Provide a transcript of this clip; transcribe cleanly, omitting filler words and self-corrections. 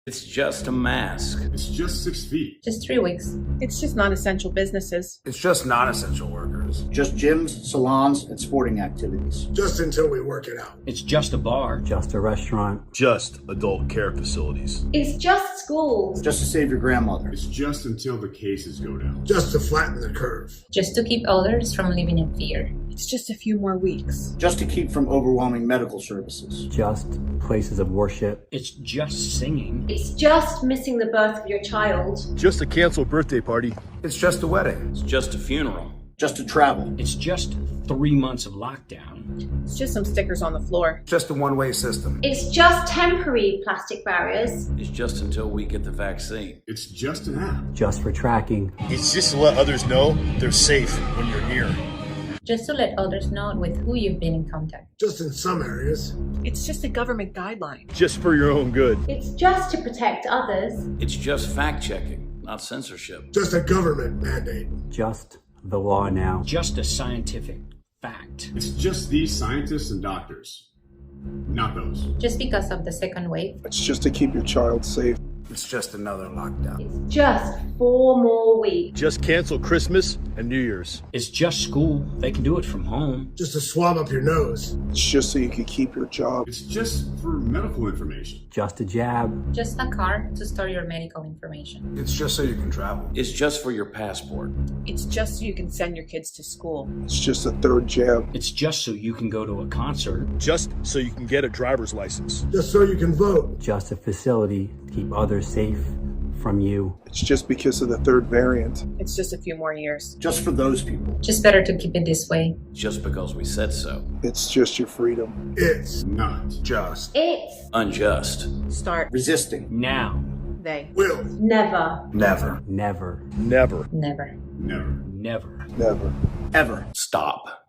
It's just a mask. It's just 6 feet. Just 3 weeks. It's just non-essential businesses. It's just non-essential workers. Just gyms, salons, and sporting activities. Just until we work it out. It's just a bar. Just a restaurant. Just adult care facilities. It's just schools. Just to save your grandmother. It's just until the cases go down. Just to flatten the curve. Just to keep others from living in fear. It's just a few more weeks. Just to keep from overwhelming medical services. Just places of worship. It's just singing. It's just missing the birth of your child. Just a canceled birthday party. It's just a wedding. It's just a funeral. Just to travel. It's just 3 months of lockdown. It's just some stickers on the floor. Just a one-way system. It's just temporary plastic barriers. It's just until we get the vaccine. It's just an app. Just for tracking. It's just to let others know they're safe when you're near. Just to let others know with who you've been in contact. Just in some areas. It's just a government guideline. Just for your own good. It's just to protect others. It's just fact-checking, not censorship. Just a government mandate. Just the law now. Just a scientific fact. It's just these scientists and doctors. Not those. Just because of the second wave. It's just to keep your child safe. It's just another lockdown. It's just 4 more weeks. Just cancel Christmas and New Year's. It's just school. They can do it from home. Just to swab up your nose. It's just so you can keep your job. It's just for medical information. Just a jab. Just a card to store your medical information. It's just so you can travel. It's just for your passport. It's just so you can send your kids to school. It's just a third jab. It's just so you can go to a concert. Just so you can get a driver's license. Just so you can vote. Just a facility to keep others safe from you. It's just because of the third variant. It's just a few more years. Just for those people. Just better to keep it this way. Just because we said so. It's just your freedom. It's not. Just. It's Unjust. Start. Resisting. Now. They. Will. never, Never. Never. Never. never. Never. Never. Never. Ever. Stop.